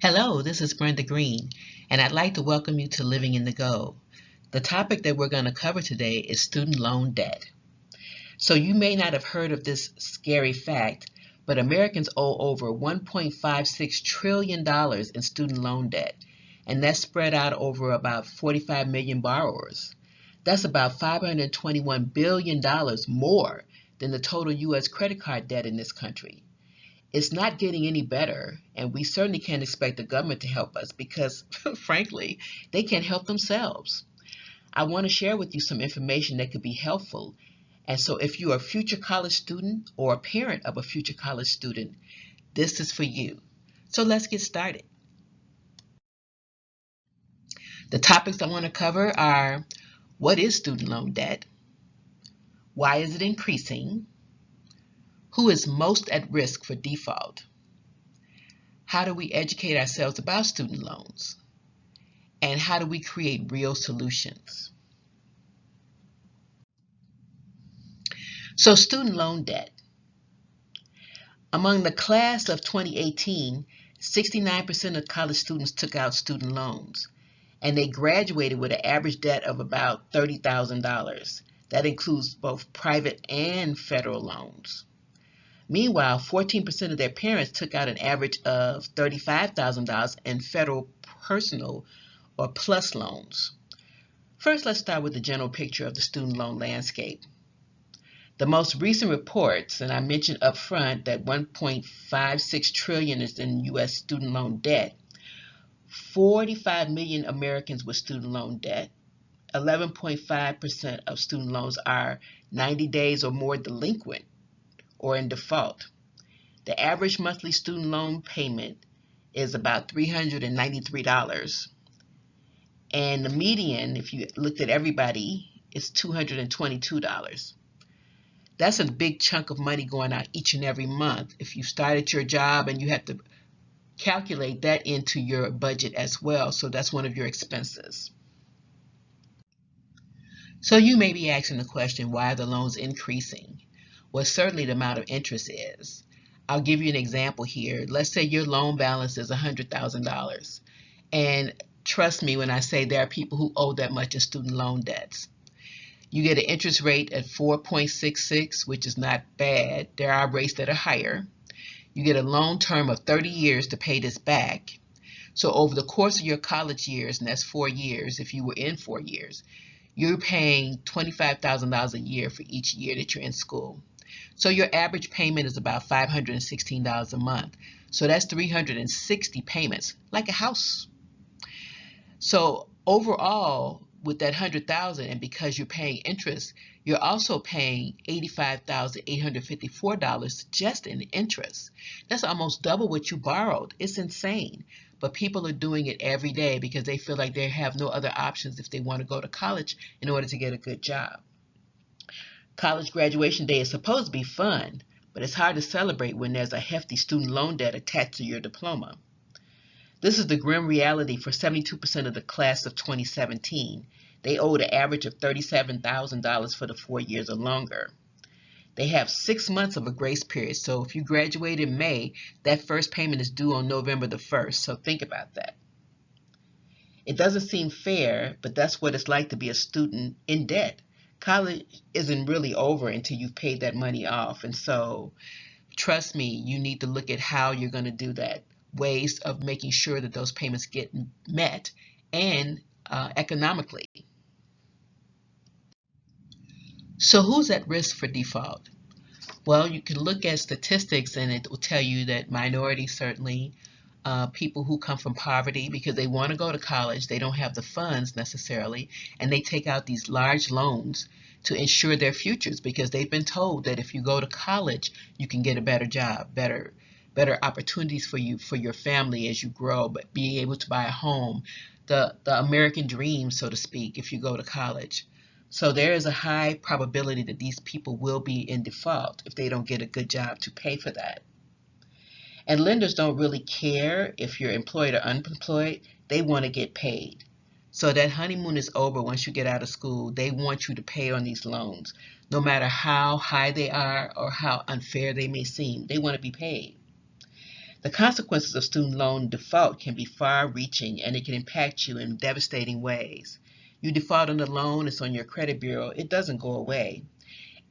Hello, this is Brenda Green, and I'd like to welcome you to Living in the Go. The topic that we're going to cover today is student loan debt. So you may not have heard of this scary fact, but Americans owe over $1.56 trillion in student loan debt, and that's spread out over about 45 million borrowers. That's about $521 billion more than the total U.S. credit card debt in this country. It's not getting any better, and we certainly can't expect the government to help us because, frankly, they can't help themselves. I want to share with you some information that could be helpful. And so, if you're a future college student or a parent of a future college student, this is for you. So, let's get started. The topics I want to cover are: what is student loan debt? Why is it increasing? Who is most at risk for default? How do we educate ourselves about student loans? And how do we create real solutions? So, student loan debt. Among the class of 2018, 69% of college students took out student loans, and they graduated with an average debt of about $30,000. That includes both private and federal loans. Meanwhile, 14% of their parents took out an average of $35,000 in federal personal or plus loans. First, let's start with the general picture of the student loan landscape. The most recent reports, and I mentioned up front that 1.56 trillion is in U.S. student loan debt. 45 million Americans with student loan debt. 11.5% of student loans are 90 days or more delinquent or in default. The average monthly student loan payment is about $393. And the median, if you looked at everybody, is $222. That's a big chunk of money going out each and every month. If you started your job and you have to calculate that into your budget as well, so that's one of your expenses. So you may be asking the question, why are the loans increasing? Well, certainly the amount of interest is. I'll give you an example here. Let's say your loan balance is $100,000. And trust me when I say there are people who owe that much in student loan debts. You get an interest rate at 4.66, which is not bad. There are rates that are higher. You get a loan term of 30 years to pay this back. So over the course of your college years, and that's 4 years, if you were in 4 years, you're paying $25,000 a year for each year that you're in school. So your average payment is about $516 a month. So that's 360 payments, like a house. So overall, with that 100,000, and because you're paying interest, you're also paying $85,854 just in interest. That's almost double what you borrowed. It's insane. But people are doing it every day because they feel like they have no other options if they want to go to college in order to get a good job. College graduation day is supposed to be fun, but it's hard to celebrate when there's a hefty student loan debt attached to your diploma. This is the grim reality for 72% of the class of 2017. They owed an average of $37,000 for the 4 years or longer. They have 6 months of a grace period, so if you graduate in May, that first payment is due on November the 1st, so think about that. It doesn't seem fair, but that's what it's like to be a student in debt. College isn't really over until you've paid that money off, and so trust me, you need to look at how you're going to do that, ways of making sure that those payments get met, and economically. So who's at risk for default? Well, you can look at statistics and it will tell you that minorities certainly, people who come from poverty because they want to go to college, they don't have the funds necessarily, and they take out these large loans to ensure their futures because they've been told that if you go to college, you can get a better job, better opportunities for you, for your family as you grow, but being able to buy a home, the American dream, so to speak, if you go to college. So there is a high probability that these people will be in default if they don't get a good job to pay for that. And lenders don't really care if you're employed or unemployed. They want to get paid. So that honeymoon is over once you get out of school. They want you to pay on these loans, no matter how high they are or how unfair they may seem. They want to be paid. The consequences of student loan default can be far-reaching, and it can impact you in devastating ways. You default on the loan, it's on your credit bureau, it doesn't go away.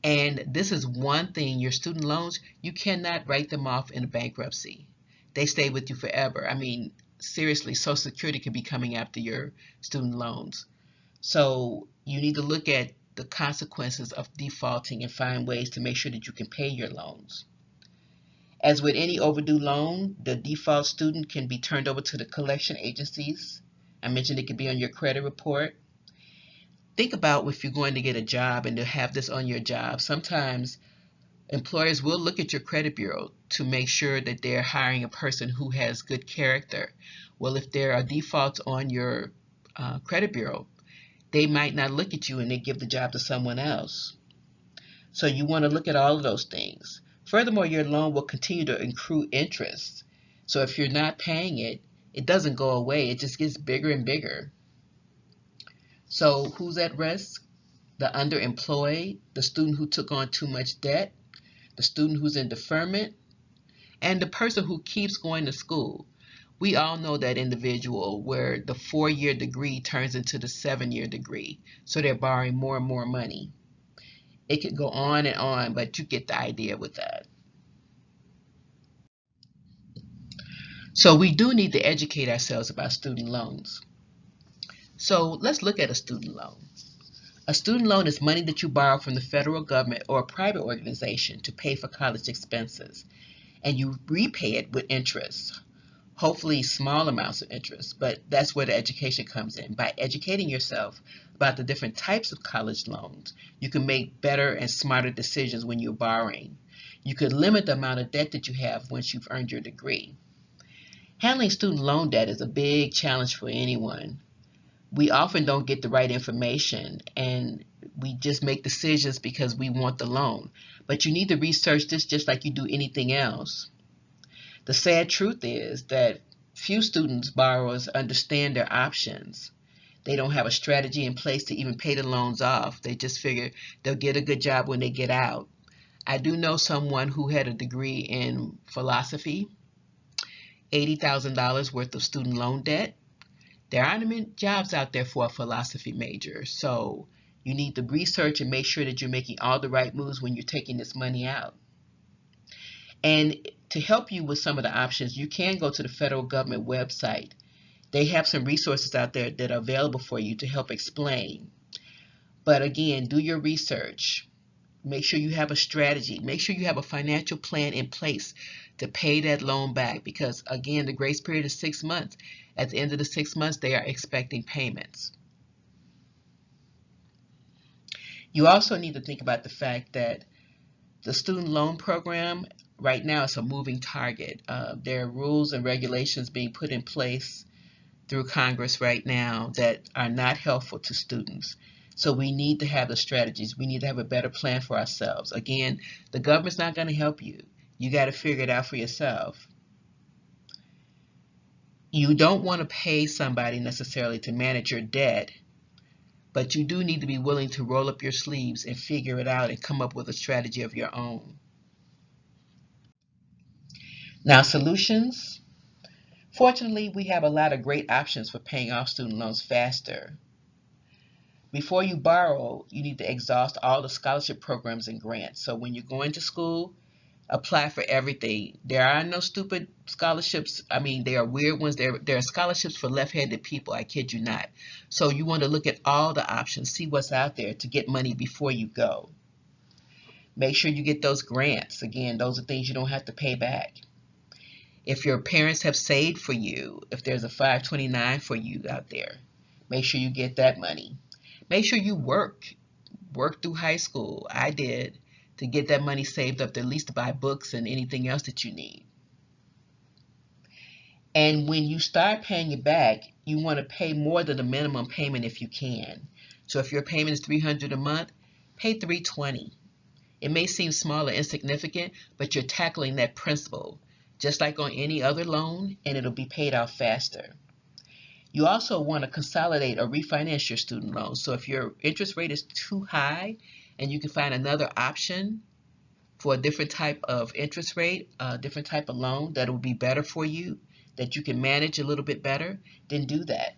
And this is one thing, your student loans, you cannot write them off in a bankruptcy. They stay with you forever. I mean, seriously, Social Security could be coming after your student loans. So you need to look at the consequences of defaulting and find ways to make sure that you can pay your loans. As with any overdue loan, the default student can be turned over to the collection agencies. I mentioned it could be on your credit report. Think about if you're going to get a job and to have this on your job. Sometimes employers will look at your credit bureau to make sure that they're hiring a person who has good character. Well, if there are defaults on your credit bureau, they might not look at you and they give the job to someone else. So you want to look at all of those things. Furthermore, your loan will continue to accrue interest. So if you're not paying it, it doesn't go away. It just gets bigger and bigger. So who's at risk? The underemployed, the student who took on too much debt, the student who's in deferment, and the person who keeps going to school. We all know that individual where the 4-year degree turns into the 7-year degree. So they're borrowing more and more money. It could go on and on, but you get the idea with that. So we do need to educate ourselves about student loans. So let's look at a student loan. A student loan is money that you borrow from the federal government or a private organization to pay for college expenses, and you repay it with interest. Hopefully small amounts of interest, but that's where the education comes in. By educating yourself about the different types of college loans, you can make better and smarter decisions when you're borrowing. You could limit the amount of debt that you have once you've earned your degree. Handling student loan debt is a big challenge for anyone. We often don't get the right information and we just make decisions because we want the loan. But you need to research this just like you do anything else. The sad truth is that few students, borrowers understand their options. They don't have a strategy in place to even pay the loans off. They just figure they'll get a good job when they get out. I do know someone who had a degree in philosophy, $80,000 worth of student loan debt. There aren't many jobs out there for a philosophy major, so you need to research and make sure that you're making all the right moves when you're taking this money out. And to help you with some of the options, you can go to the federal government website. They have some resources out there that are available for you to help explain. But again, do your research. Make sure you have a strategy. Make sure you have a financial plan in place to pay that loan back because, again, the grace period is 6 months. At the end of the 6 months, they are expecting payments. You also need to think about the fact that the student loan program right now is a moving target. There are rules and regulations being put in place through Congress right now that are not helpful to students. So we need to have the strategies. We need to have a better plan for ourselves. Again, the government's not going to help you. You got to figure it out for yourself. You don't want to pay somebody necessarily to manage your debt, but you do need to be willing to roll up your sleeves and figure it out and come up with a strategy of your own. Now, solutions. Fortunately, we have a lot of great options for paying off student loans faster. Before you borrow, you need to exhaust all the scholarship programs and grants. So when you're going to school, apply for everything. There are no stupid scholarships. I mean, there are weird ones. There are scholarships for left-handed people, I kid you not. So you want to look at all the options, see what's out there to get money before you go. Make sure you get those grants. Again, those are things you don't have to pay back. If your parents have saved for you, if there's a 529 for you out there, make sure you get that money. Make sure you work through high school. I did, to get that money saved up to at least to buy books and anything else that you need. And when you start paying it back, you want to pay more than the minimum payment if you can. So if your payment is $300 a month, pay $320. It may seem small or insignificant, but you're tackling that principle, just like on any other loan, and it'll be paid off faster. You also want to consolidate or refinance your student loan. So if your interest rate is too high and you can find another option, for a different type of interest rate, a different type of loan that will be better for you, that you can manage a little bit better, then do that.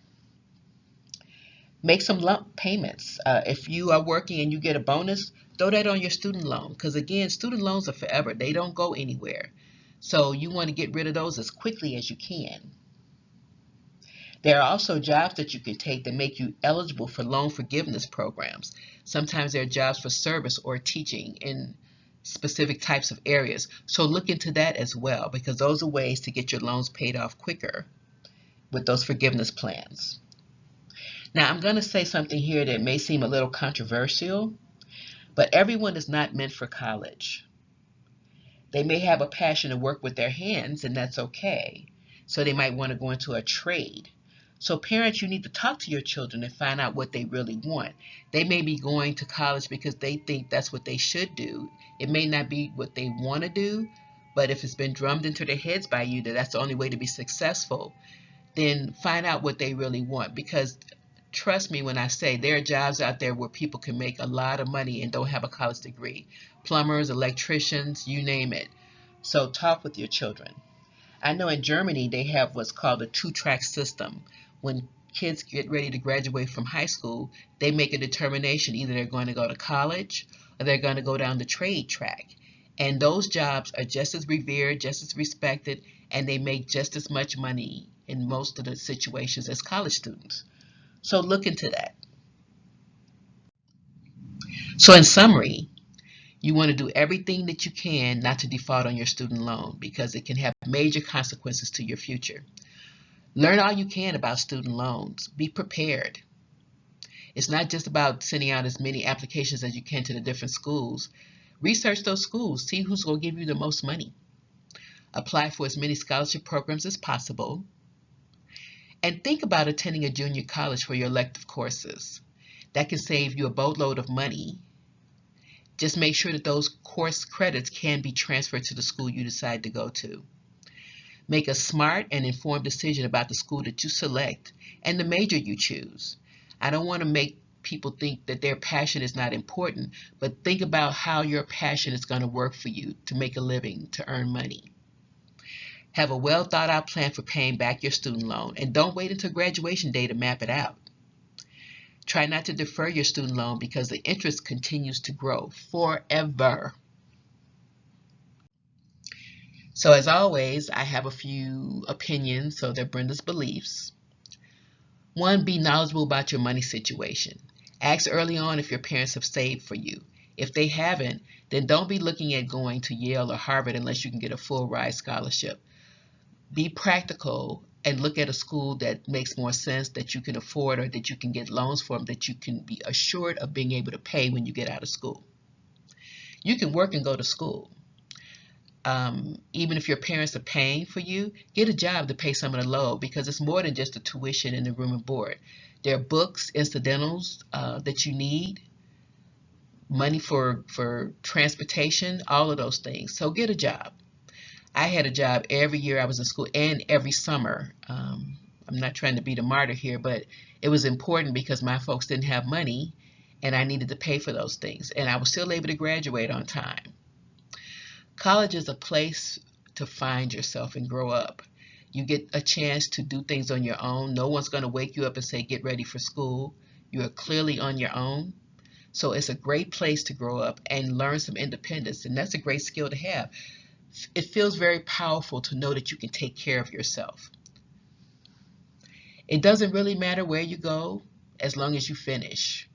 Make some lump payments. If you are working and you get a bonus, throw that on your student loan. Because again, student loans are forever. They don't go anywhere. So you want to get rid of those as quickly as you can. There are also jobs that you can take that make you eligible for loan forgiveness programs. Sometimes there are jobs for service or teaching in specific types of areas. So look into that as well, because those are ways to get your loans paid off quicker with those forgiveness plans. Now, I'm going to say something here that may seem a little controversial, but everyone is not meant for college. They may have a passion to work with their hands, and that's okay. So they might want to go into a trade. So parents, you need to talk to your children and find out what they really want. They may be going to college because they think that's what they should do. It may not be what they want to do, but if it's been drummed into their heads by you that that's the only way to be successful, then find out what they really want. Because trust me when I say there are jobs out there where people can make a lot of money and don't have a college degree. Plumbers, electricians, you name it. So talk with your children. I know in Germany they have what's called a two-track system. When kids get ready to graduate from high school, they make a determination. Either they're going to go to college or they're going to go down the trade track. And those jobs are just as revered, just as respected, and they make just as much money in most of the situations as college students. So look into that. So in summary, you want to do everything that you can not to default on your student loan because it can have major consequences to your future. Learn all you can about student loans. Be prepared. It's not just about sending out as many applications as you can to the different schools. Research those schools. See who's going to give you the most money. Apply for as many scholarship programs as possible. And think about attending a junior college for your elective courses. That can save you a boatload of money. Just make sure that those course credits can be transferred to the school you decide to go to. Make a smart and informed decision about the school that you select and the major you choose. I don't want to make people think that their passion is not important, but think about how your passion is going to work for you to make a living, to earn money. Have a well thought out plan for paying back your student loan, and don't wait until graduation day to map it out. Try not to defer your student loan because the interest continues to grow forever. So as always, I have a few opinions, so they're Brenda's beliefs. 1, be knowledgeable about your money situation. Ask early on if your parents have saved for you. If they haven't, then don't be looking at going to Yale or Harvard unless you can get a full ride scholarship. Be practical and look at a school that makes more sense, that you can afford, or that you can get loans from, that you can be assured of being able to pay when you get out of school. You can work and go to school. Even if your parents are paying for you, get a job to pay some of the load because it's more than just the tuition and the room and board. There are books, incidentals that you need, money for transportation, all of those things. So get a job. I had a job every year I was in school and every summer. I'm not trying to be the martyr here, but it was important because my folks didn't have money and I needed to pay for those things. And I was still able to graduate on time. College is a place to find yourself and grow up. You get a chance to do things on your own. No one's going to wake you up and say, get ready for school. You are clearly on your own. So it's a great place to grow up and learn some independence. And that's a great skill to have. It feels very powerful to know that you can take care of yourself. It doesn't really matter where you go as long as you finish.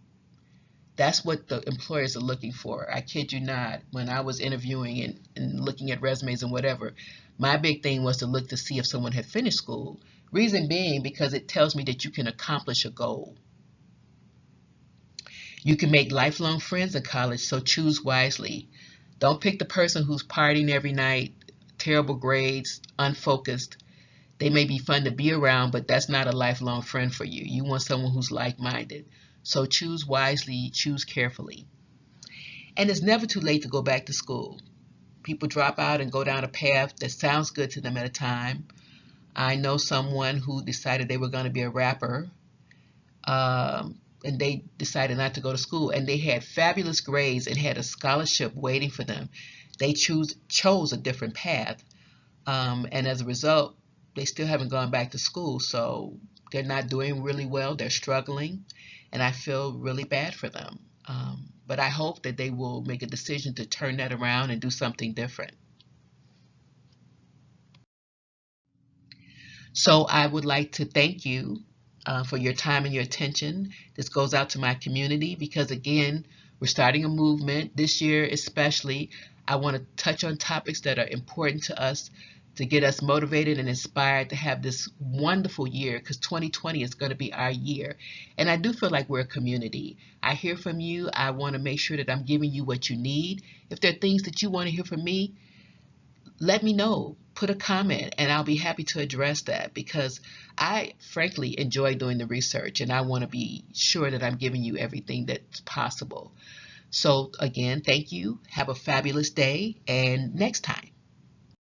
That's what the employers are looking for. I kid you not. When I was interviewing and looking at resumes and whatever, my big thing was to look to see if someone had finished school. Reason being because it tells me that you can accomplish a goal. You can make lifelong friends in college, so choose wisely. Don't pick the person who's partying every night, terrible grades, unfocused. They may be fun to be around, but that's not a lifelong friend for you. You want someone who's like-minded. So choose wisely, choose carefully. And it's never too late to go back to school. People drop out and go down a path that sounds good to them at a time. I know someone who decided they were going to be a rapper, and they decided not to go to school, and they had fabulous grades and had a scholarship waiting for them they chose a different path, and as a result, they still haven't gone back to school. So they're not doing really well. They're struggling, and I feel really bad for them. But I hope that they will make a decision to turn that around and do something different. So I would like to thank you for your time and your attention. This goes out to my community because, again, we're starting a movement this year, especially. I want to touch on topics that are important to us to get us motivated and inspired to have this wonderful year, because 2020 is going to be our year. And I do feel like we're a community. I hear from you. I want to make sure that I'm giving you what you need. If there are things that you want to hear from me, let me know. Put a comment and I'll be happy to address that, because I frankly enjoy doing the research and I want to be sure that I'm giving you everything that's possible. So, again, thank you. Have a fabulous day, and next time.